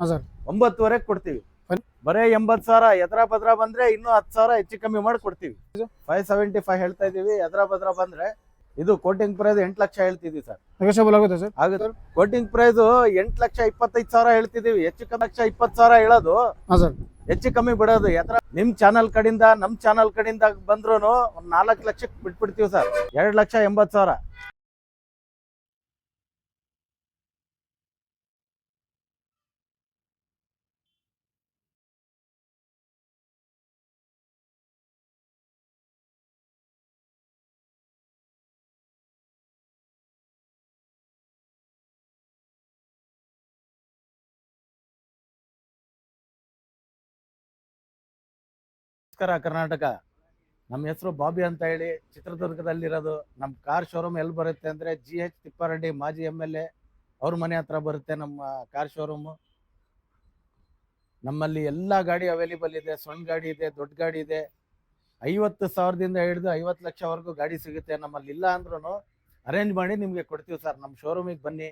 Sir 9,500 ಕೊಡ್ತೀವಿ. ಬರೇ 80,000 ಎದ್ರ ಬದ್ರ ಬಂದ್ರೆ ಇನ್ನೂ 10,000 ಹೆಚ್ಚು ಕಮ್ಮಿ ಮಾಡಿ ಕೊಡ್ತೀವಿ. 575 ಹೇಳ್ತಾ ಇದೀವಿ. ಎದ್ರ ಬದ್ರ ಬಂದ್ರೆ ಇದು ಕೋಟಿಂಗ್ ಪ್ರೈಸ್ 8 ಲಕ್ಷ ಹೇಳ್ತಿದೀವಿ ಸರ್. ನೆಗೋಷಿಯಬಲ್ ಆಗುತ್ತೆ ಸರ್? ಆಗುತ್ತೆ. ಕೋಟಿಂಗ್ ಪ್ರೈಸ್ 8,25,000 ಹೇಳ್ತಿದೀವಿ. ಹೆಚ್ಚು ಕಮ್ಮಿ 1,20,000 ಹೇಳೋದು, ಸರ್ ಹೆಚ್ಚು ಕಮ್ಮಿ ಬಿಡೋದು. ಎದ್ರ ನಿಮ್ ಚಾನಲ್ ಕಡೆಯಿಂದ ನಮ್ ಚಾನಲ್ ಕಡೆಯಿಂದ ಬಂದ್ರು 4 ಲಕ್ಷಕ್ಕೆ ಬಿಟ್ಬಿಡ್ತೀವಿ ಸರ್. 2,80,000. ನಮಸ್ಕಾರ ಕರ್ನಾಟಕ. ನಮ್ಮ ಹೆಸರು ಬಾಬಿ ಅಂತ ಹೇಳಿ, ಚಿತ್ರದುರ್ಗದಲ್ಲಿರೋದು. ನಮ್ಮ ಕಾರ್ ಶೋರೂಮ್ ಎಲ್ಲಿ ಬರುತ್ತೆ ಅಂದ್ರೆ GH ತಿಪ್ಪಾರೆಡ್ಡಿ ಮಾಜಿ MLA ಅವ್ರ ಮನೆ ಹತ್ರ ಬರುತ್ತೆ ನಮ್ಮ ಕಾರ್ ಶೋರೂಮ್. ನಮ್ಮಲ್ಲಿ ಎಲ್ಲ ಗಾಡಿ ಅವೈಲೇಬಲ್ ಇದೆ. ಸಣ್ಣ ಗಾಡಿ ಇದೆ, ದೊಡ್ಡ ಗಾಡಿ ಇದೆ. 50,000ದಿಂದ ಹಿಡಿದು 50 ಲಕ್ಷವರೆಗೂ ಗಾಡಿ ಸಿಗುತ್ತೆ ನಮ್ಮಲ್ಲಿ. ಇಲ್ಲ ಅಂದ್ರೂ ಅರೇಂಜ್ ಮಾಡಿ ನಿಮ್ಗೆ ಕೊಡ್ತೀವಿ ಸರ್. ನಮ್ಮ ಶೋರೂಮಿಗೆ ಬನ್ನಿ.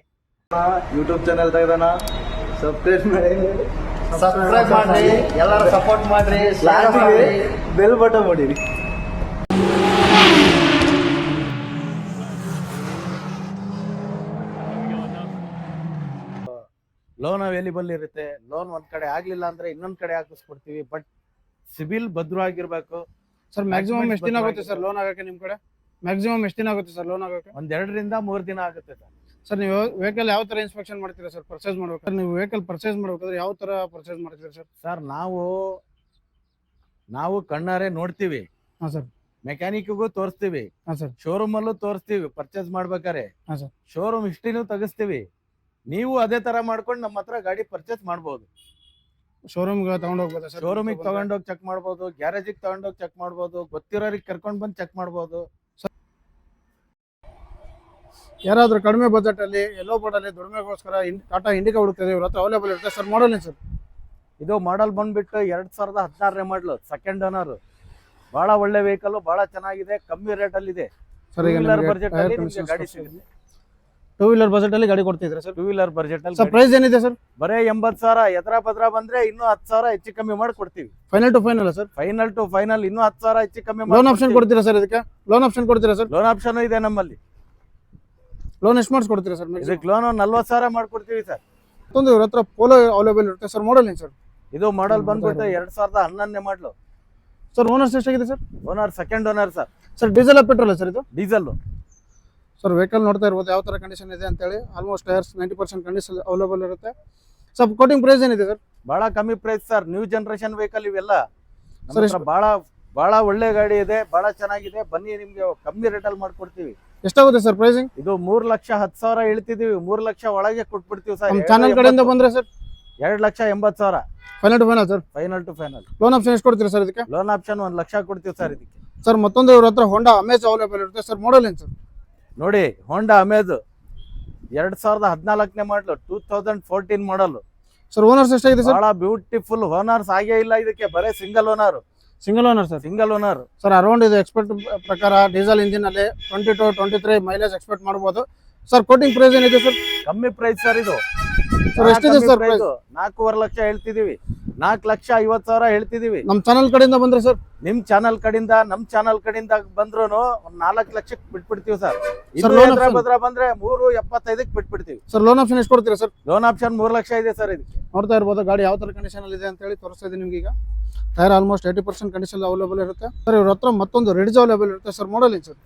ಯೂಟ್ಯೂಬ್ ಚಾನಲ್ ತೆಗೆದಾನ, ಸಬ್ಸ್ಕ್ರೈಬ್ ಮಾಡ್ರಿ, ಎಲ್ಲರೂ ಸಪೋರ್ಟ್ ಮಾಡ್ರಿ, ಬೆಲ್ ಬಟನ್ ಮಾಡಿರಿ. ಲೋನ್ ಅವೈಲೇಬಲ್ ಇರುತ್ತೆ. ಲೋನ್ ಒಂದ್ ಕಡೆ ಆಗ್ಲಿಲ್ಲ ಅಂದ್ರೆ ಇನ್ನೊಂದ್ ಕಡೆ ಹಾಕಿಸ್ಕೊಡ್ತೀವಿ. ಬಟ್ ಸಿಬಿಲ್ ಭದ್ರವಾಗಿರ್ಬೇಕು ಸರ್. ಮ್ಯಾಕ್ಸಿಮಮ್ ಎಷ್ಟು ದಿನ ಆಗುತ್ತೆ ಸರ್ ಲೋನ್ ಆಗಕ್ಕೆ ನಿಮ್ ಕಡೆ? ಮ್ಯಾಕ್ಸಿಮಮ್ ಎಷ್ಟು ದಿನ ಆಗುತ್ತೆ ಸರ್ ಲೋನ್ ಆಗಕ್ಕೆ? 2 ರಿಂದ 3 ದಿನ ಆಗುತ್ತೆ ಸರ್. ಸರ್ ನೀವು ವೆಹಿಕಲ್ ಯಾವ ತರ ಇನ್ಸ್ಪೆಕ್ಷನ್ ಮಾಡ್ತೀರಾ ಸರ್ ಪರ್ಚೇಸ್ ಮಾಡ್ಬೇಕಾದ್ರೆ? ನೀವು ವೆಹಿಕಲ್ ಪರ್ಚೇಸ್ ಮಾಡ್ಬೇಕಾದ್ರೆ ಯಾವ ತರ ಪರ್ಚೇಸ್ ಮಾಡ್ತೀರಾ ಸರ್? ಸರ್ ನಾವು ಕಣ್ಣಾರೆ ನೋಡ್ತೀವಿ. ಹಾಂ ಸರ್. ಮೆಕ್ಯಾನಿಕ್ಗೂ ತೋರಿಸ್ತೀವಿ, ಹಾಂ ಸರ್. ಶೋರೂಮ್ ಅಲ್ಲೂ ತೋರಿಸ್ತೀವಿ. ಪರ್ಚೇಸ್ ಮಾಡ್ಬೇಕಾರೆ ಹಾಂ ಸರ್. ಶೋರೂಮ್ ಹಿಸ್ಟ್ರಿನೂ ತೆಗಿಸ್ತೀವಿ. ನೀವು ಅದೇ ತರ ಮಾಡ್ಕೊಂಡು ನಮ್ಮ ಹತ್ರ ಗಾಡಿ ಪರ್ಚೇಸ್ ಮಾಡ್ಬೋದು. ಶೋರೂಮ್ಗೆ ತಗೊಂಡು ಹೋಗ್ಬೋದಾ ಸರ್? ಶೋರೂಮಿಗೆ ತಗೊಂಡೋಗಿ ಚೆಕ್ ಮಾಡ್ಬೋದು, ಗ್ಯಾರೇಜಿಗೆ ತಗೊಂಡೋಗಿ ಚೆಕ್ ಮಾಡ್ಬೋದು, ಗೊತ್ತಿರೋರಿಗೆ ಕರ್ಕೊಂಡು ಬಂದು ಚೆಕ್ ಮಾಡ್ಬೋದು. ಯಾರಾದ್ರೂ ಕಡಿಮೆ ಬಜೆಟ್ ಅಲ್ಲಿ ಎಲ್ಲೋ ಬೋರ್ಡಲ್ಲಿ ದುಡಿಮೆಗೋಸ್ಕರ ಟಾಟಾ ಇಂಡಿಕಾ ಹುಡುಕ್ತಿದೆ, ಇವ್ರ ಹತ್ರ ಅವೈಲೇಬಲ್ ಇರುತ್ತೆ ಸರ್. ಮಾಡಲ್ ಏನು ಸರ್? ಇದು ಮಾಡಲ್ ಬಂದ್ಬಿಟ್ಟು 2016 ಮಾಡಲು, ಸೆಕೆಂಡ್ ಓನರ್. ಬಹಳ ಒಳ್ಳೆ ವೆಹಿಕಲ್, ಬಹಳ ಚೆನ್ನಾಗಿದೆ, ಕಮ್ಮಿ ರೇಟ್ ಅಲ್ಲಿ ಇದೆ. ಸರ್ ಈಗ ಬಜೆಟ್ ಅಲ್ಲಿ ನಿಮಗೆ ಗಾಡಿ ಸಿಗುತ್ತೆ. 2 ವೀಲರ್ ಬಜೆಟ್ ಅಲ್ಲಿ ಗಾಡಿ ಕೊಡ್ತಿದ್ರೆ ಸರ್? 2 ವೀಲರ್ ಬಜೆಟ್ ಅಲ್ಲಿ ಸರ್ ಪ್ರೈಸ್ ಏನಿದೆ ಸರ್? ಬರೇ 80,000 ಎದ್ರ ಬದ್ರ ಬಂದ್ರೆ ಇನ್ನೂ 10,000 ಹೆಚ್ಚು ಕಮ್ಮಿ ಮಾಡಿ ಕೊಡ್ತೀವಿ. Final to final sir? Final to final ಇನ್ನೂ 10,000 ಹೆಚ್ಚು ಕಮ್ಮಿ. ಲೋನ್ ಆಪ್ಷನ್ ಕೊಡ್ತೀರಾ ಸರ್? ಇದಕ್ಕೆ ಲೋನ್ ಆಪ್ಷನ್ ಕೊಡ್ತೀರಾ ಸರ್? ಲೋನ್ ಆಪ್ಷನ್ ಇದೆ ನಮ್ಮಲ್ಲಿ. ಲೋನ್ ಎಷ್ಟು ಮಾಡಿಸ್ಕೊಡ್ತೀರಾ ಸರ್? ಇದಕ್ಕೆ ಲೋನ್ 40,000 ಮಾಡ್ಕೊಡ್ತೀವಿ ಸರ್. ಮತ್ತೊಂದು ಇವ್ರ ಹತ್ರ ಪೋಲೋ ಅವೈಲೇಬಲ್ ಇರುತ್ತೆ ಸರ್. ಮಾಡಲ್ ಏನು ಸರ್? ಇದು ಮಾಡಲ್ ಬಂದ್ಬಿಟ್ಟು 2011 ಮಾಡಲು ಸರ್. ಓನರ್ಸ್ ಎಷ್ಟಾಗಿದೆ sir? Owner second owner sir. Sir diesel petrol sir ಇದು? ಡೀಸೆಲ್. ಸರ್ ವೆಹಿಕಲ್ ನೋಡ್ತಾ ಇರ್ಬೋದು ಯಾವ ತರ ಕಂಡೀಷನ್ ಇದೆ ಅಂತೇಳಿ. ಆಲ್ಮೋಸ್ಟ್ ಟೈರ್ಸ್ 90% ಕಂಡೀಷನ್ ಅವೈಲೇಬಲ್ ಇರುತ್ತೆ. ಸರ್ ಕೋಟಿಂಗ್ ಪ್ರೈಸ್ ಏನಿದೆ ಸರ್? ಬಹಳ ಕಮ್ಮಿ price sir. New generation vehicle ಇವೆಲ್ಲ ಸರ್. ಬಹಳ ಒಳ್ಳೆ ಗಾಡಿ ಇದೆ, ಬಹಳ ಚೆನ್ನಾಗಿದೆ. ಬನ್ನಿ, ನಿಮ್ಗೆ ಕಮ್ಮಿ ರೇಟ್ ಅಲ್ಲಿ ಮಾಡ್ಕೊಡ್ತೀವಿ. ಎಷ್ಟಾಗುತ್ತೆ ಸರ್ ಪ್ರೈಸಿಂಗ್? ಇದು 3,10,000 ಹೇಳ್ತಿದೀವಿ. 3 ಲಕ್ಷ ಒಳಗೆ ಕೊಟ್ಬಿಡ್ತೀವಿ ಸರ್. ನಮ್ಮ ಚಾನಲ್ ಕಡೆಯಿಂದ ಬಂದ್ರೆ sir 2,80,000 final to final sir? Final to final. Loan option ಎಷ್ಟು ಕೊಡ್ತೀರಾ ಸರ್ ಇದಕ್ಕೆ? ಲೋನ್ ಆಪ್ಷನ್ 1 ಲಕ್ಷ ಕೊಡ್ತೀವಿ ಸರ್ ಇದಕ್ಕೆ. ಸರ್ ಮತ್ತೊಂದು ಇವ್ರ ಹತ್ರ ಹೋಂಡಾ ಅಮೇಜ್ ಅವೈಲೇಬಲ್ ಇರುತ್ತೆ ಸರ್. ಮಾಡಲ್ ಏನು ಸರ್? ನೋಡಿ, ಹೋಂಡಾ ಅಮೇಜ್ 2014 ಮಾಡಲು, 2014 ಮಾಡಲು. ಸರ್ ಓನರ್ಸ್ ಎಷ್ಟಾಗಿದೆ ಸರ್? ಬಹಳ ಬ್ಯೂಟಿಫುಲ್. ಓನರ್ಸ್ ಆಗೇ ಇಲ್ಲ ಇದಕ್ಕೆ, ಬರೇ single owner. Single owner sir? Single owner sir. Around ಇದು ಎಕ್ಸ್ಪೆಕ್ಟ್ ಪ್ರಕಾರ ಡೀಸೆಲ್ ಇಂಜಿನ್ ಅಲ್ಲಿ 22-23 ಮೈಲೇಜ್ ಎಕ್ಸ್ಪೆಕ್ಟ್ ಮಾಡಬಹುದು ಸರ್. ಕೋಟಿಂಗ್ ಪ್ರೈಸ್ ಏನಿದೆ ಸರ್? ಕಮ್ಮಿ ಪ್ರೈಸ್ ಸರ್ ಇದು. ಸರ್ ಎಷ್ಟಿದೆ ಸರ್ ಪ್ರೈಸ್? 4.5 ಲಕ್ಷ ಹೇಳ್ತಿದೀವಿ. 4,50,000 ಹೇಳ್ತಿದೀವಿ. ನಮ್ಮ ಚಾನಲ್ ಕಡೆಯಿಂದ ಬಂದ್ರೆ ಸರ್? ನಿಮ್ ಚಾನಲ್ ಕಡೆಯಿಂದ ನಮ್ ಚಾನಲ್ ಕಡೆಯಿಂದ ಬಂದ್ರು 4 ಲಕ್ಷಕ್ಕೆ ಬಿಟ್ಬಿಡ್ತೀವಿ ಸರ್. ಭದ್ರ ಬಂದ್ರೆ 3.75ಕ್ಕೆ ಬಿಟ್ಬಿಡ್ತೀವಿ ಸರ್. ಲೋನ್ ಆಪ್ಷನ್ ಎಷ್ಟು ಕೊಡ್ತೀರಾ ಸರ್? ಲೋನ್ ಆಪ್ಷನ್ 3 ಲಕ್ಷ ಇದೆ ಸರ್ ಇದಕ್ಕೆ. ನೋಡ್ತಾ ಇರ್ಬೋದು ಗಾಡಿ ಯಾವ ತರ ಕಂಡೀಷನ್ ಅಲ್ಲಿ ಇದೆ ಅಂತ ಹೇಳಿ ತೋರಿಸ್ತಾ ಇದೀನಿ ನಿಮ್ಗೆ. ಈಗ ಟೈರ್ ಆಲ್ಮೋಸ್ಟ್ 80% ಕಂಡೀಷನ್ ಅವೈಲೇಬಲ್ ಇರುತ್ತೆ ಸರ್. ಇವ್ರ ಹತ್ರ ಮತ್ತೊಂದು ರೆಡ್ಜ್ ಅವೈಲೇಬಲ್ ಇರುತ್ತೆ ಸರ್. ಮಾಡಲ್ ಏನು ಸರ್?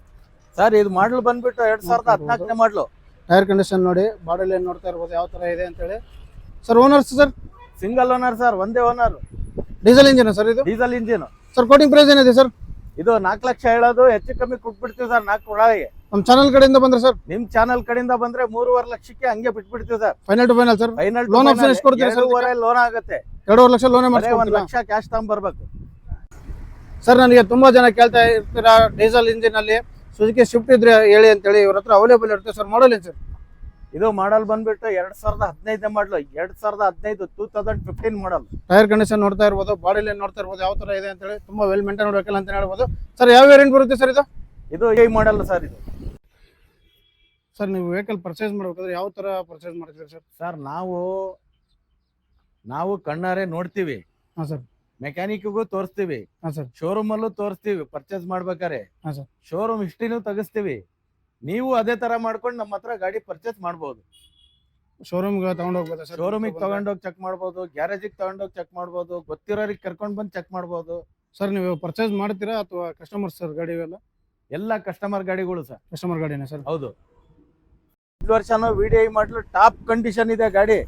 ಸರ್ ಇದು ಮಾಡಲ್ ಬಂದ್ಬಿಟ್ಟು 2014 ಮಾಡಲು. ಟೈರ್ ಕಂಡೀಷನ್ ನೋಡಿ, ಬಾಡಿ ಲೈನ್ ನೋಡ್ತಾ ಇರ್ಬೋದು ಯಾವ ತರ ಇದೆ ಅಂತ ಹೇಳಿ. Sir owners sir? Single owner sir, ಒಂದೇ ಓನರ್. ಡೀಸೆಲ್ ಇಂಜಿನ್ ಸರ್ ಇದು? Diesel engine. Sir quoting price ಏನಿದೆ ಸರ್? ಇದು 4 ಲಕ್ಷ ಹೇಳೋದು, ಹೆಚ್ಚು ಕಮ್ಮಿ ಕೊಟ್ಬಿಡ್ತೀವಿ ಸರ್ 4 ಒಳಗೆ. ನಮ್ಮ ಚಾನಲ್ ಕಡೆಯಿಂದ ಬಂದ್ರೆ ಸರ್? ನಿಮ್ ಚಾನಲ್ ಕಡೆಯಿಂದ ಬಂದ್ರೆ 3.5 ಲಕ್ಷಕ್ಕೆ ಹಂಗೆ ಬಿಟ್ಬಿಡ್ತೀವಿ sir. Final to final sir? Final. Loan option ಎಷ್ಟು ಕೊಡ್ತೀರಾ ಸರ್? 2.5 ಲೋನ್ ಆಗುತ್ತೆ. 2.5 ಲಕ್ಷ ಲೋನ್ ಮಾಡಿ 1 ಲಕ್ಷ ಕ್ಯಾಶ್ ತಗೊಂಡ್ಬರ್ಬೇಕು ಸರ್. ನನಗೆ ತುಂಬಾ ಜನ ಕೇಳ್ತಾ ಇರ್ತೀರಾ ಡೀಸೆಲ್ ಇಂಜಿನ್ ಅಲ್ಲಿ ಸುಜುಕಿ ಸ್ವಿಫ್ಟ್ ಇದ್ರೆ ಹೇಳಿ ಅಂತ ಹೇಳಿ. ಇವ್ರ ಹತ್ರ ಅವೈಲೇಬಲ್ ಇರುತ್ತೆ ಸರ್. ಮಾಡಲ್ ಏನು ಸರ್? ಇದು ಮಾಡಲ್ ಬಂದ್ಬಿಟ್ಟು 2015 ಮಾಡಲು. 2015 ಮಾಡಲ್. ಟೈರ್ ಕಂಡೀಷನ್ ನೋಡ್ತಾ ಇರ್ಬೋದು, ಬಾಡಿ ಲೈನ್ ನೋಡ್ತಾ ಇರ್ಬೋದು ಯಾವ ತರ ಇದೆ ಅಂತ ಹೇಳಿ. ತುಂಬಾ ವೆಲ್ ಮೇಂಟೈನ್ ವೆಹಿಕಲ್ ಅಂತ ಹೇಳ್ಬೋದು ಸರ್. ಯಾವ ವೇರಿಯಂಟ್ ಬರುತ್ತೆ ಸರ್ ಇದು? ಇದು ಈ ಮಾಡಲ್ ಸರ್ ಇದು. ಸರ್ ನೀವು ವೆಹಿಕಲ್ ಪರ್ಚೇಸ್ ಮಾಡ್ಬೇಕಾದ್ರೆ ಯಾವ ತರ ಪರ್ಚೇಸ್ ಮಾಡ್ತೀರಾ ಸರ್? ಸರ್ ನಾವು ನಾವು ಕಣ್ಣಾರೆ ನೋಡ್ತೀವಿ, ಹಾಂ ಸರ್. ಮೆಕ್ಯಾನಿಕ್ಗೂ ತೋರಿಸ್ತೀವಿ, ಹಾಂ ಸರ್. ಶೋರೂಮ್ ಅಲ್ಲೂ ತೋರಿಸ್ತೀವಿ ಪರ್ಚೇಸ್ ಮಾಡ್ಬೇಕಾರೆ. ಹಾಂ ಸರ್. ಶೋರೂಮ್ ಹಿಸ್ಟ್ರಿನೂ ತೆಗಿಸ್ತೀವಿ. ನೀವು ಅದೇ ತರ ಮಾಡ್ಕೊಂಡು ನಮ್ಮ ಹತ್ರ ಗಾಡಿ ಪರ್ಚೇಸ್ ಮಾಡ್ಬೋದು. ಶೋರೂಮ್ಗೆ ತಗೊಂಡು ಹೋಗ್ಬೋದಾ ಸರ್? ಶೋರೂಮಿಗೆ ತಗೊಂಡೋಗಿ ಚೆಕ್ ಮಾಡ್ಬೋದು, ಗ್ಯಾರೇಜಿಗೆ ತಗೊಂಡೋಗಿ ಚೆಕ್ ಮಾಡ್ಬೋದು, ಗೊತ್ತಿರೋರಿಗೆ ಕರ್ಕೊಂಡು ಬಂದು ಚೆಕ್ ಮಾಡ್ಬೋದು. ಸರ್ ನೀವು ಪರ್ಚೇಸ್ ಮಾಡ್ತೀರಾ ಅಥವಾ ಕಸ್ಟಮರ್ ಸರ್ ಗಾಡಿ ಇವೆಲ್ಲ? ಎಲ್ಲ ಕಸ್ಟಮರ್ ಗಾಡಿಗಳು ಸರ್. Customer ಗಾಡಿನೇ sir? ಹೌದು. 5 ವರ್ಷನೂ VDI ಮಾಡಲು ಟಾಪ್ ಕಂಡೀಷನ್ ಇದೆ ಗಾಡಿ.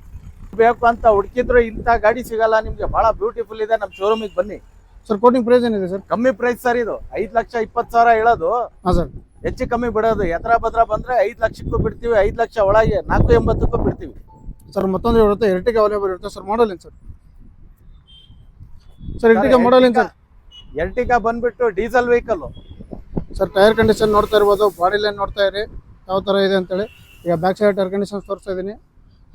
ಬೇಕು ಅಂತ ಹುಡುಕಿದ್ರು ಇಂಥ ಗಾಡಿ ಸಿಗಲ್ಲ ನಿಮ್ಗೆ. ಬಹಳ ಬ್ಯೂಟಿಫುಲ್ ಇದೆ. ನಮ್ಮ ಶೋರೂಮಿಗೆ ಬನ್ನಿ. ಸರ್ ಕೋಟಿಂಗ್ ಪ್ರೈಸ್ ಏನಿದೆ ಸರ್? ಕಮ್ಮಿ ಪ್ರೈಸ್ ಸರ್ ಇದು. 5,20,000 ಹೇಳೋದು, ಹಾಂ ಸರ್. ಹೆಚ್ಚು ಕಮ್ಮಿ ಬಿಡೋದು. ಎದ್ರ ಭದ್ರ ಬಂದ್ರೆ 5 ಲಕ್ಷಕ್ಕೂ ಬಿಡ್ತೀವಿ, 5 ಲಕ್ಷ ಒಳಗೆ 480ಕ್ಕೂ ಬಿಡ್ತೀವಿ ಸರ್. ಮತ್ತೊಂದು ಇರುತ್ತೆ, ಎರ್ಟಿಗಾ ಅವೈಲೇಬಲ್ ಇರುತ್ತೆ ಸರ್. ಮಾಡಲ್ ಏನು ಸರ್? ಸರ್ ಎರ್ಟಿಗಾ ಮಾಡಲ್ ಏನು ಸರ್? ಎರ್ಟಿಗಾ ಬಂದ್ಬಿಟ್ಟು diesel vehicle sir. Tyre condition ನೋಡ್ತಾ ಇರ್ಬೋದು, ಬಾಡಿ ಲೈನ್ ನೋಡ್ತಾ ಇರಿ ಯಾವ ಥರ ಇದೆ ಅಂತೇಳಿ. ಈಗ ಬ್ಯಾಕ್ ಸೈಡ್ ಟೈರ್ ಕಂಡೀಷನ್ ತೋರಿಸ್ತಾ ಇದ್ದೀನಿ.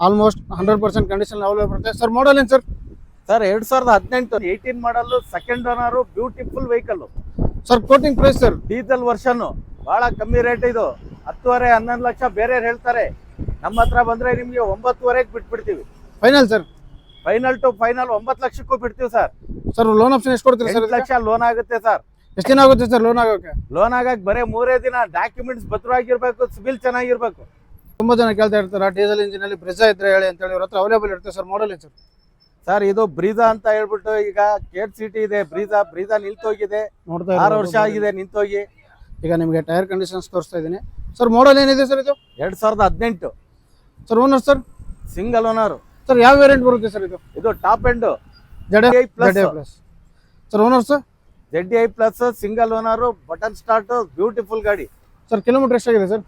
ಆಲ್ಮೋಸ್ಟ್ 100% ಕಂಡೀಷನ್ ಅವೈಲೇಬಲ್ ಇರುತ್ತೆ ಸರ್. ಮಾಡಲ್ ಏನು sir? Sir 2018 18 model, second owner, beautiful vehicle sir. Quoting price sir? Diesel version, ಬಹಳ ಕಮ್ಮಿ ರೇಟ್ ಇದು. 10.5 11 ಲಕ್ಷ ಬೇರೆ ಹೇಳ್ತಾರೆ. ನಮ್ಮ ಹತ್ರ ಬಂದ್ರೆ ನಿಮ್ಗೆ 9.5ಗೆ ಬಿಟ್ಬಿಡ್ತೀವಿ. Final sir? Final to final 9 ಲಕ್ಷಕ್ಕೂ ಬಿಡ್ತೀವಿ ಸರ್. ಸರ್ ಲೋನ್ ಆಪ್ಷನ್ ಎಷ್ಟು ಕೊಡ್ತೀರಿ ಸರ್? 8 ಲಕ್ಷ ಲೋನ್ ಆಗುತ್ತೆ ಸರ್. ಎಷ್ಟು ದಿನ ಆಗುತ್ತೆ ಸರ್ ಲೋನ್ ಆಗೋಕೆ? ಲೋನ್ ಆಗಕ್ಕೆ ಬರೀ 3 ದಿನ. ಡಾಕ್ಯುಮೆಂಟ್ಸ್ ಭದ್ರವಾಗಿರ್ಬೇಕು, ಸಿಬಿಲ್ ಚೆನ್ನಾಗಿರ್ಬೇಕು. ತುಂಬ ಜನ ಕೇಳ್ತಾ ಇರ್ತಾರೆ ಡೀಸೆಲ್ ಇಂಜಿನ್ ಅಲ್ಲಿ ಬ್ರೆಜಾ ಇದ್ರೆ ಹೇಳಿ ಅಂತೇಳಿ. ಇವ್ರ ಹತ್ರ ಅವೈಲೇಬಲ್ ಇರುತ್ತೆ ಸರ್. ಮಾಡಲ್ ಏನು ಸರ್? ಸರ್ ಇದು ಬ್ರೀಜಾ ಅಂತ ಹೇಳ್ಬಿಟ್ಟು ಈಗ ಕೇಟ್ ಸಿಟಿ ಇದೆ. ಬ್ರೀಜಾ ನಿಂತೋಗಿದೆ, ನೋಡ್ತಾ 6 ವರ್ಷ ಆಗಿದೆ ನಿಂತೋಗಿ. ಈಗ ನಿಮಗೆ ಟೈರ್ ಕಂಡೀಷನ್ಸ್ ತೋರಿಸ್ತಾ ಇದ್ದೀನಿ ಸರ್. ಮಾಡಲ್ ಏನಿದೆ ಸರ್ ಇದು? 2018 sir. Owner sir? Single owner sir. ಯಾವ ವೇರಿಯಂಟ್ ಬರುತ್ತೆ ಸರ್ ಇದು? ಇದು top end ZDI plus sir. Owner sir? ZDI plus, single owner, button start, beautiful ಗಾಡಿ ಸರ್. ಕಿಲೋಮೀಟರ್ ಎಷ್ಟಾಗಿದೆ ಸರ್?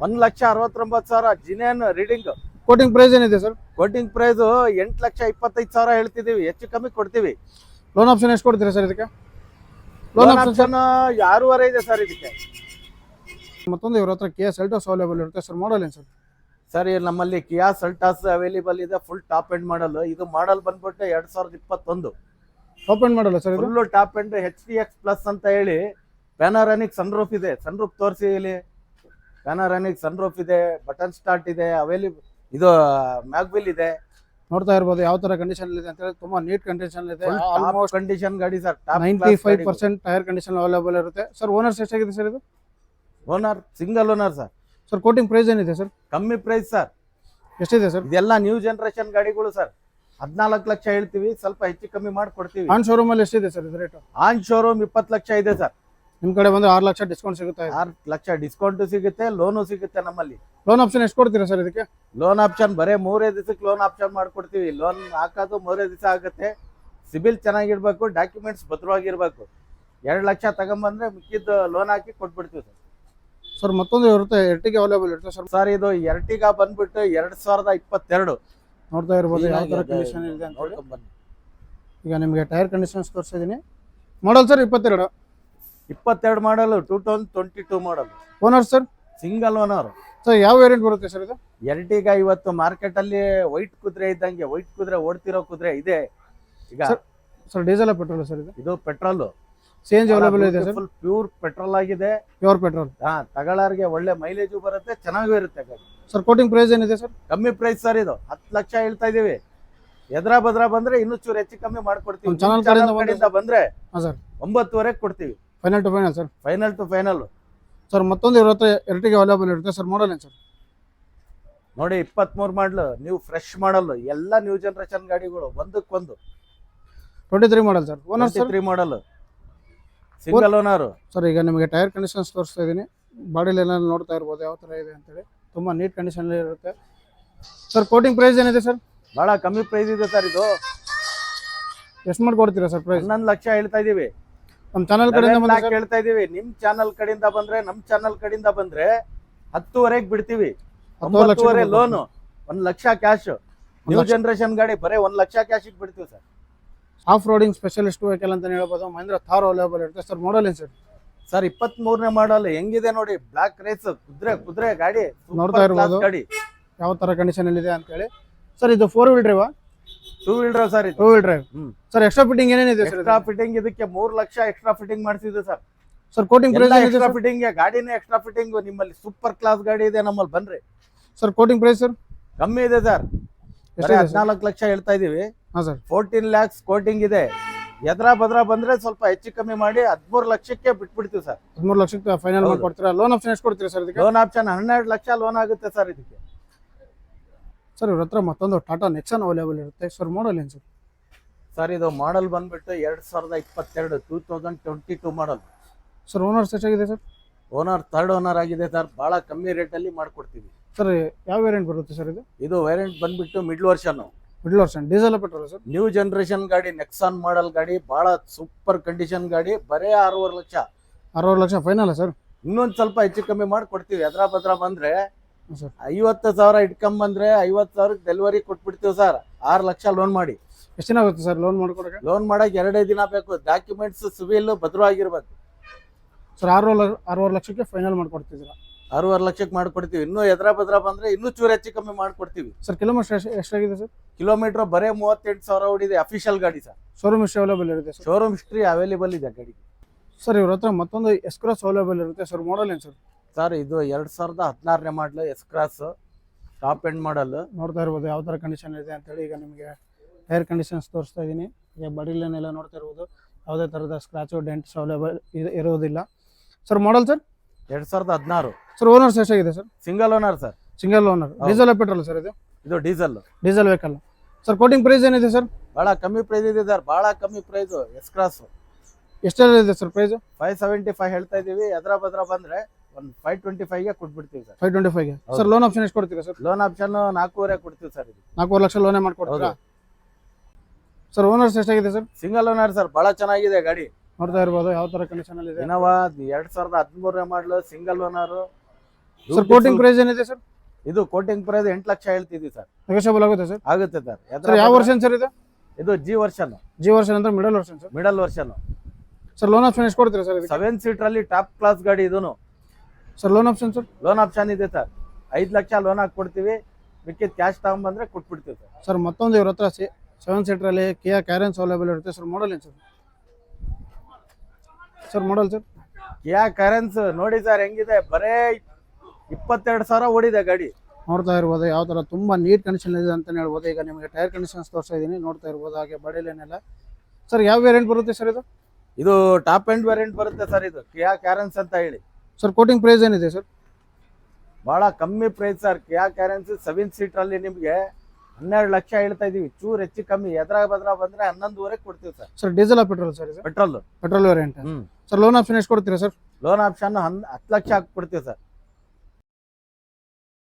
1,69,000 ಜಿನೇನ್ ರೀಡಿಂಗ್. ಕೋಟಿಂಗ್ ಪ್ರೈಸ್ ಏನಿದೆ ಸರ್? ಕೋಟಿಂಗ್ ಪ್ರೈಸ್ 8,25,000 ಹೇಳ್ತಿದೀವಿ, ಹೆಚ್ಚು ಕಮ್ಮಿ ಕೊಡ್ತೀವಿ. ಲೋನ್ ಆಪ್ಷನ್ ಎಷ್ಟು ಕೊಡ್ತೀರಾ ಸರ್ ಇದಕ್ಕೆ? ಲೋನ್ ಆಪ್ಷನ್ 6.5 ಇದೆ ಸರ್ ಇದಕ್ಕೆ. ಮತ್ತೊಂದು ಇವ್ರ ಹತ್ರ Kia Seltos ಅವೈಲೇಬಲ್ ಇರುತ್ತೆ ಸರ್. ಮಾಡಲ್ ಏನು ಸರ್? ಸರ್ ನಮ್ಮಲ್ಲಿ ಕಿಯಾ ಸೆಲ್ಟಾಸ್ ಅವೈಲೇಬಲ್ ಇದೆ, ಫುಲ್ ಟಾಪ್ ಎಂಡ್ ಮಾಡಲ್. ಇದು ಮಾಡಲ್ ಬಂದ್ಬಿಟ್ಟು 2021 ಟಾಪ್ ಎಂಡ್ ಮಾಡಲ್ಲ ಸರ್ ಇದು? Full top end HTX plus ಅಂತ ಹೇಳಿ. ಪ್ಯಾನರಾನಿಕ್ ಸನ್ರೂಫ್ ಇದೆ. ಸನ್ರೂಫ್ ತೋರಿಸಿ ಇಲ್ಲಿ. ಪ್ಯಾನರಾನಿಕ್ ಸನ್ರೂಫ್ ಇದೆ, ಬಟನ್ ಸ್ಟಾರ್ಟ್ ಇದೆ, ಅವೈಲೇಬಲ್. ಇದು ಮ್ಯಾಗ್ವಿಲ್ ಇದೆ. ನೋಡ್ತಾ ಇರ್ಬೋದು ಯಾವ ತರ ಕಂಡೀಷನ್ ಇದೆ ಅಂತ ಹೇಳಿ. ತುಂಬಾ ನೀಟ್ ಕಂಡೀಷನ್ ಇದೆ. ಆಲ್ಮೋಸ್ಟ್ ಕಂಡೀಷನ್ ಗಾಡಿ ಸರ್. 95% ಟೈರ್ ಕಂಡೀಷನ್ ಅವೈಲೇಬಲ್ ಇರುತ್ತೆ ಸರ್. ಓನರ್ಸ್ ಎಷ್ಟಾಗಿದೆ ಸರ್ ಇದು? Owner single owner sir. Sir quoting price ಏನಿದೆ ಸರ್? ಕಮ್ಮಿ ಪ್ರೈಸ್ ಸರ್. ಎಷ್ಟಿದೆ ಸರ್? ಇದೆಲ್ಲ ನ್ಯೂ ಜನರೇಷನ್ ಗಾಡಿಗಳು ಸರ್. 14 ಲಕ್ಷ ಹೇಳ್ತೀವಿ, ಸ್ವಲ್ಪ ಹೆಚ್ಚು ಕಮ್ಮಿ ಮಾಡ್ಕೊಡ್ತೀವಿ. ಆನ್ ಶೋರೂಮ್ ಅಲ್ಲಿ ಎಷ್ಟಿದೆ ಸರ್ ಇದು ರೇಟ್? ಆನ್ ಶೋರೂಮ್ 20 ಲಕ್ಷ ಇದೆ ಸರ್. ನಿಮ್ ಕಡೆ ಬಂದ್ರೆ 6 ಲಕ್ಷ ಡಿಸ್ಕೌಂಟ್ ಸಿಗುತ್ತೆ. 6 ಲಕ್ಷ ಡಿಸ್ಕೌಂಟ್ ಸಿಗುತ್ತೆ, ಲೋನು ಸಿಗುತ್ತೆ ನಮ್ಮಲ್ಲಿ. ಲೋನ್ ಆಪ್ಷನ್ ಎಷ್ಟು ಕೊಡ್ತೀರಾ ಸರ್ ಇದಕ್ಕೆ? ಲೋನ್ ಆಪ್ಷನ್ ಬರೇ 3 ದಿವಸಕ್ಕೆ ಲೋನ್ ಆಪ್ಷನ್ ಮಾಡ್ಕೊಡ್ತೀವಿ. ಲೋನ್ ಹಾಕೋದು 3 ದಿವಸ ಆಗುತ್ತೆ. ಸಿಬಿಲ್ ಚೆನ್ನಾಗಿರ್ಬೇಕು, ಡಾಕ್ಯುಮೆಂಟ್ಸ್ ಭದ್ರವಾಗಿರ್ಬೇಕು. 2 ಲಕ್ಷ ತಗೊಂಬಂದ್ರೆ ಮಿಕ್ಕಿದ್ದು ಲೋನ್ ಹಾಕಿ ಕೊಟ್ಬಿಡ್ತೀವಿ ಸರ್. ಸರ್ ಮತ್ತೊಂದು ಇರುತ್ತೆ, ಎರ್ಟಿಗಾ ಅವೈಲೇಬಲ್ ಇರುತ್ತೆ ಸರ್. ಸರ್ ಇದು ಎರ್ಟಿಗಾ ಬಂದ್ಬಿಟ್ಟು 2022 ನೋಡ್ತಾ ಇರ್ಬೋದು ಯಾವ ತರ ಕಂಡೀಷನ್ ಇದೆ ಅಂತ ಹೇಳಿ. ಈಗ ನಿಮಗೆ ಟೈರ್ ಕಂಡೀಷನ್ಸ್ ತೋರಿಸಿದ್ದೀನಿ. Model sir 22 model, 2022 model. Owner sir? Single owner sir. ಯಾವ ವೇರಿಯಂಟ್ ಬರುತ್ತೆ ಸರ್ ಇದು? ಎರ್ಟಿಗಾ ಇವತ್ತು ಮಾರ್ಕೆಟ್ ಅಲ್ಲಿ ವೈಟ್ ಕುದುರೆ ಇದ್ದಂಗೆ, ವೈಟ್ ಕುದುರೆ ಓಡ್ತಿರೋ ಕುದುರೆ ಇದೆ ಈಗ. ಸರ್ ಡೀಸೆಲ್ ಪೆಟ್ರೋಲ್ ಸರ್ ಇದು? ಇದು ಪೆಟ್ರೋಲ್. CNG ಅವೈಲೇಬಲ್ ಇದೆ ಸರ್? ಫುಲ್ ಪ್ಯೂರ್ ಪೆಟ್ರೋಲ್ ಆಗಿದೆ. Pure petrol. ತಗೊಳ್ಳೋರಿಗೆ ಒಳ್ಳೆ ಮೈಲೇಜು ಬರುತ್ತೆ, ಚೆನ್ನಾಗೂ ಇರುತ್ತೆ ಗಾಡಿ. ಸರ್ ಕೋಟಿಂಗ್ ಪ್ರೈಸ್ ಏನಿದೆ ಸರ್? ಕಮ್ಮಿ ಪ್ರೈಸ್ ಸರ್. ಇದು 10 ಲಕ್ಷ ಹೇಳ್ತಾ ಇದೀವಿ. ಎದ್ರ ಭದ್ರ ಬಂದ್ರೆ ಇನ್ನೂ ಚೂರು ಹೆಚ್ಚು ಕಮ್ಮಿ ಮಾಡ್ಕೊಡ್ತೀವಿ. ಚಾನಲ್ ಕಡೆಯಿಂದ ಬಂದ್ರೆ ಸರ್ 9.5 ಕೊಡ್ತೀವಿ. Final to final sir? Final to final sir. ಮತ್ತೊಂದು ಇವ್ರ ಹತ್ರ ಎರ್ಟಿಗಾ ಅವೈಲೇಬಲ್ ಇರುತ್ತೆ ಸರ್. ಮಾಡಲ್ ಏನು ಸರ್? ನೋಡಿ 23 ಮಾಡಲ್, ನೀವು ಫ್ರೆಶ್ ಮಾಡಲ್. ಎಲ್ಲ ನ್ಯೂ ಜನರೇಷನ್ ಗಾಡಿಗಳು ಒಂದಕ್ಕೊಂದು. 23 ಮಾಡಲ್ ಸರ್. Owner sir? 23 ಮಾಡಲ್, ಸಿಂಗಲ್ ಓನರ್ ಸರ್. ಈಗ ನಿಮಗೆ ಟೈರ್ ಕಂಡೀಷನ್ಸ್ ತೋರಿಸ್ತಾ ಇದ್ದೀನಿ. ಬಾಡಿ ಲೈನ್ ನೋಡ್ತಾ ಇರ್ಬೋದು ಯಾವ ಥರ ಇದೆ ಅಂತೇಳಿ. ತುಂಬ ನೀಟ್ ಕಂಡೀಷನ್ ಇರುತ್ತೆ ಸರ್. ಕೋಟಿಂಗ್ ಪ್ರೈಸ್ ಏನಿದೆ ಸರ್? ಬಹಳ ಕಮ್ಮಿ ಪ್ರೈಸ್ ಇದೆ ಸರ್. ಇದು ಎಷ್ಟು ಮಾಡ್ಕೊಡ್ತೀರಾ ಸರ್ ಪ್ರೈಸ್? 11 ಲಕ್ಷ ಹೇಳ್ತಾ ಇದೀವಿ. ನಮ್ಮ ಚಾನಲ್ ಕಡೆಯಿಂದ ಹೇಳ್ತಾ ಇದೀವಿ. ನಿಮ್ ಚಾನಲ್ ಕಡೆಯಿಂದ ಬಂದ್ರೆ, ನಮ್ ಚಾನಲ್ ಕಡೆಯಿಂದ ಬಂದ್ರೆ 10.5 ಬಿಡ್ತೀವಿ. 9.5 loan, 1 lakh cash. New generation ಗಾಡಿ ಬರೀ 1 ಲಕ್ಷ ಕ್ಯಾಶ್ ಬಿಡ್ತೀವಿ sir. Off roading specialist vehicle ಅಂತ ಹೇಳ್ಬೋದು. ಮಹೇಂದ್ರ ಥಾರ್ ಅವೈಲೇಬಲ್ ಇರುತ್ತೆ ಸರ್. ಮಾಡಲ್ ಏನು ಸರ್? ಸರ್ 23ನೇ ಮಾಡಲ್. ಹೆಂಗಿದೆ ನೋಡಿ, ಬ್ಲಾಕ್ ರೇಸ್, ಕುದುರೆ ಗಾಡಿ ನೋಡ್ತಾ ಇರ್ಬೋದು ಗಾಡಿ ಯಾವ ತರ ಕಂಡೀಷನ್ ಇದೆ ಅಂತ ಹೇಳಿ. ಸರ್ ಇದು 4 wheel drive? 2 wheel drive sir. 2 wheel drive. Sir extra fitting ಏನೇನಿದೆ ಸರ್? ಎಕ್ಸ್ಟ್ರಾ ಫಿಟ್ಟಿಂಗ್ ಇದಕ್ಕೆ 3 ಲಕ್ಷ ಎಕ್ಸ್ಟ್ರಾ ಫಿಟ್ಟಿಂಗ್ ಮಾಡಿಸಿದ್ವಿ sir. Sir quoting price extra fitting, ಗಾಡಿನೇ ಎಕ್ಸ್ಟ್ರಾ ಫಿಟ್ಟಿಂಗ್. ನಿಮ್ಮಲ್ಲಿ ಸೂಪರ್ ಕ್ಲಾಸ್ ಗಾಡಿ ಇದೆ ನಮ್ಮಲ್ಲಿ, ಬನ್ರಿ. Sir quoting price sir? ಕಮ್ಮಿ ಇದೆ ಸರ್. 14 ಲಕ್ಷ ಹೇಳ್ತಾ ಇದೀವಿ. ಹಾಂ ಸರ್ 14 lakhs ಕೋಟಿಂಗ್ ಇದೆ. ಎದ್ರ ಬದ್ರ ಬಂದ್ರೆ ಸ್ವಲ್ಪ ಹೆಚ್ಚು ಕಮ್ಮಿ ಮಾಡಿ 13 ಲಕ್ಷಕ್ಕೆ ಬಿಟ್ಬಿಡ್ತೀವಿ ಸರ್. 13 ಲಕ್ಷಕ್ಕೆ ಫೈನಲ್ ಹೌದು. ಮಾಡ್ಕೊಡ್ತೀರಾ? ಲೋನ್ ಆಪ್ಷನ್ ಎಷ್ಟು ಕೊಡ್ತೀರಾ ಸರ್ ಇದಕ್ಕೆ? ಲೋನ್ ಆಪ್ಷನ್ 12 ಲಕ್ಷ ಲೋನ್ ಆಗುತ್ತೆ ಸರ್ ಇದಕ್ಕೆ. ಸರ್ ಇವ್ರ ಹತ್ರ ಮತ್ತೊಂದು ಟಾಟಾ ನೆಕ್ಸಾನ್ ಅವೈಲೇಬಲ್ ಇರುತ್ತೆ ಸರ್. ಮಾಡಲ್ ಏನು ಸರ್? ಸರ್ ಇದು ಮಾಡಲ್ ಬಂದ್ಬಿಟ್ಟು 2022 2022 ಮಾಡಲ್. ಸರ್ ಓನರ್ಸ್ ಎಷ್ಟಾಗಿದೆ ಸರ್? ಓನರ್ ಥರ್ಡ್ ಓನರ್ ಆಗಿದೆ ಸರ್. ಬಹಳ ಕಮ್ಮಿ ರೇಟಲ್ಲಿ ಮಾಡ್ಕೊಡ್ತೀವಿ. ಸರ್ ಯಾವ ವೇರಿಯಂಟ್ ಬರುತ್ತೆ ಸರ್ ಇದು? ಇದು ವೇರಿಯಂಟ್ ಬಂದ್ಬಿಟ್ಟು middle version, middle version, diesel petrol sir? New generation ಗಾಡಿ, ನೆಕ್ಸಾನ್ ಮಾಡಲ್ ಗಾಡಿ, ಬಹಳ ಸೂಪರ್ ಕಂಡೀಷನ್ ಗಾಡಿ. ಬರೇ 6.5 ಲಕ್ಷ. 60 lakh final sir? ಇನ್ನೊಂದ್ ಸ್ವಲ್ಪ ಹೆಚ್ಚು ಕಮ್ಮಿ ಮಾಡ್ಕೊಡ್ತೀವಿ. ಎದ್ರ ಭದ್ರ ಬಂದ್ರೆ ಸರ್ 50,000 ಇಟ್ಕೊಂಡ್ ಬಂದ್ರೆ 50,000 ಡೆಲಿವರಿ ಕೊಟ್ಬಿಡ್ತೀವಿ ಸರ್. 6 ಲಕ್ಷ ಲೋನ್ ಮಾಡಿ. ಎಷ್ಟು ದಿನ ಆಗುತ್ತೆ ಸರ್ ಲೋನ್ ಮಾಡ್ಕೊಡಕ್ಕೆ? ಲೋನ್ ಮಾಡಕ್ 2 ದಿನ ಬೇಕು. Documents civil ಭದ್ರವಾಗಿರ್ಬೇಕು. ಸರ್ 6 ಲಕ್ಷಕ್ಕೆ ಫೈನಲ್ ಮಾಡ್ಕೊಡ್ತಿದ್ದೀರಾ? 6.5 ಲಕ್ಷಕ್ಕೆ ಮಾಡ್ಕೊಡ್ತೀವಿ. ಇನ್ನೂ ಎದ್ರ ಭದ್ರ ಬಂದ್ರೆ ಇನ್ನೂ ಚೂರು ಹೆಚ್ಚು ಕಮ್ಮಿ ಮಾಡ್ಕೊಡ್ತೀವಿ. ಸರ್ ಕಿಲೋಮೀಟರ್ ಎಷ್ಟಾಗಿದೆ ಸರ್? ಕಿಲೋಮೀಟರ್ ಬರೇ 38,000 ಓಡಿದೆ. ಅಫಿಷಿಯಲ್ ಗಾಡಿ ಸರ್. ಶೋರೂಮ್ ಎಷ್ಟು ಅವೈಲೇಬಲ್ ಇರುತ್ತೆ ಸರ್? ಶೋರೂಮ್ ಹಿಸ್ಟ್ರಿ ಅವೈಲೇಬಲ್ ಇದೆ ಗಾಡಿ. ಸರ್ ಇವ್ರ ಹತ್ರ ಮತ್ತೊಂದು ಎಸ್ ಕ್ರಾಸ್ ಅವೈಲೇಬಲ್ ಇರುತ್ತೆ ಸರ್. ಮಾಡಲ್ ಏನು ಸರ್? ಸರ್ ಇದು 2016ನೇ model S cross, top end model. ನೋಡ್ತಾ ಇರ್ಬೋದು ಯಾವ ಥರ ಕಂಡೀಷನ್ ಇದೆ ಅಂತೇಳಿ. ಈಗ ನಿಮಗೆ ಟೈರ್ ಕಂಡೀಷನ್ಸ್ ತೋರಿಸ್ತಾ ಇದ್ದೀನಿ. ಈಗ ಬಾಡಿ ಲೈನ್ ಎಲ್ಲ ನೋಡ್ತಾ ಇರ್ಬೋದು. ಯಾವುದೇ ಥರದ ಸ್ಕ್ರಾಚು ಡೆಂಟ್ಸ್ ಅವೈಲೇಬಲ್ ಇರೋದಿಲ್ಲ. Sir model sir? 2016. Sir owners ಎಷ್ಟಾಗಿದೆ sir? Single owner sir. Single owner. Diesel petrol sir ಇದು? ಇದು diesel. Diesel vehicle. Sir quoting price ಏನಿದೆ ಸರ್? ಬಹಳ ಕಮ್ಮಿ ಪ್ರೈಸ್ ಇದೆ ಸರ್. ಬಹಳ ಕಮ್ಮಿ ಪ್ರೈಸ್. ಎಸ್ ಕ್ರಾಸ್ ಎಷ್ಟೆಲ್ಲ ಇದೆ ಸರ್ ಪ್ರೈಸ್? 575 ಹೇಳ್ತಾ ಇದೀವಿ. ಎದ್ರ ಭದ್ರ ಬಂದ್ರೆ ಒಂದು 525ಗೆ ಕೊಟ್ಬಿಡ್ತೀವಿ ಸರ್. 525ಗೆ. ಸರ್ ಲೋನ್ ಆಪ್ಷನ್ ಎಷ್ಟು ಕೊಡ್ತೀರಾ ಸರ್? ಲೋನ್ ಆಪ್ಷನ್ 4.5 ಕೊಡ್ತೀವಿ ಸರ್. ಇದು 4 ಲಕ್ಷ ಲೋನೇ ಮಾಡ್ಕೊಡ್ತೀರಾ? ಸರ್ ಓನರ್ಸ್ ಎಷ್ಟಾಗಿದೆ ಸರ್? Single owner sir. ಬಹಳ ಚೆನ್ನಾಗಿದೆ ಗಾಡಿ. ನೋಡ್ತಾ ಇರ್ಬೋದು ಯಾವ ತರ ಕಂಡೀಷನ್ ಅಲ್ಲಿ ಇದೆ. ಇನೋವಾ 2013ನೇ model single owner. Sir quoting price ಏನಿದೆ ಸರ್? ಇದು ಕೋಟಿಂಗ್ ಪ್ರೈಸ್ 8 ಲಕ್ಷ ಹೇಳ್ತಿದ್ವಿ ಸರ್. ನೆಗೋಷಿಯಬಲ್ ಆಗುತ್ತೆ ಸರ್? ಆಗುತ್ತೆ ಸರ್. ಸರ್ ಯಾವ ವರ್ಷನ್ ಸರ್ ಇದು? ಇದು ಜಿ ವರ್ಷನ್. ಜಿ ವರ್ಷನ್ ಅಂದ್ರೆ middle version sir? Middle version. Sir loan option ಎಷ್ಟು ಕೊಡ್ತೀರಾ ಸರ್? 7 ಸೀಟರ್ ಅಲ್ಲಿ ಟಾಪ್ ಕ್ಲಾಸ್ ಗಾಡಿ ಇದೂನು. Sir loan option sir? Loan option ಇದೆ ಸರ್. 5 ಲಕ್ಷ ಲೋನ್ ಹಾಕೊಡ್ತೀವಿ. ಮಿಕ್ಕಿದ ಕ್ಯಾಶ್ ತಗೊಂಡ್ಬಂದ್ರೆ ಕೊಟ್ಬಿಡ್ತೀವಿ ಸರ್. ಸರ್ ಮತ್ತೊಂದು ಇವ್ರ ಹತ್ರ 7 ಸೀಟರ್ ಅಲ್ಲಿ ಕಿಯಾ ಕ್ಯಾರೆನ್ಸ್ ಅವೈಲೇಬಲ್ ಇರುತ್ತೆ ಸರ್. ಮಾಡಲ್ ಏನು sir? Sir model sir? Kia Carens ನೋಡಿ ಸರ್ ಹೆಂಗಿದೆ. ಬರೇ 22,000 ಓಡಿದೆ ಗಾಡಿ. ನೋಡ್ತಾ ಇರ್ಬೋದು ಯಾವ ತರ ತುಂಬಾ ನೀಟ್ ಕಂಡೀಷನ್ ಇದೆ ಅಂತ ಹೇಳ್ಬೋದು. ಈಗ ನಿಮಗೆ ಟೈರ್ ಕಂಡೀಷನ್ಸ್ ತೋರಿಸ್ತಾ ಇದೀನಿ. ನೋಡ್ತಾ ಇರ್ಬೋದು. ಹಾಗೆ ಬಾಡಿ ಲೈನ್ ಎಲ್ಲ. ಸರ್ ಯಾವ ವೇರಿಯಂಟ್ ಬರುತ್ತೆ ಸರ್ ಇದು? ಇದು ಟಾಪ್ ಎಂಡ್ ವೇರಿಯಂಟ್ ಬರುತ್ತೆ ಸರ್. ಇದು ಕಿಯಾ ಕ್ಯಾರೆನ್ಸ್ ಅಂತ ಹೇಳಿ. ಸರ್ ಕೋಟಿಂಗ್ ಪ್ರೈಸ್ ಏನಿದೆ ಸರ್? ಬಹಳ ಕಮ್ಮಿ ಪ್ರೈಸ್ ಸರ್. ಕಿಯಾ ಕ್ಯಾರೆನ್ಸ್ 7 ಸೀಟರ್ ಅಲ್ಲಿ ನಿಮ್ಗೆ 12 ಲಕ್ಷ ಹೇಳ್ತಾ ಇದೀವಿ. ಚೂರ್ ಹೆಚ್ಚು ಕಮ್ಮಿ ಎದ್ರ ಬದ್ರ ಬಂದ್ರೆ 11.5 ಕೊಡ್ತೀವಿ sir. Sir diesel petrol sir ಇದು? Petrol. Petrol variant. Sir loan option ಎಷ್ಟು ಕೊಡ್ತೀರಾ ಸರ್? ಲೋನ್ ಆಪ್ಷನ್ 10 ಲಕ್ಷ ಹಾಕ್ಬಿಡ್ತೀವಿ ಸರ್.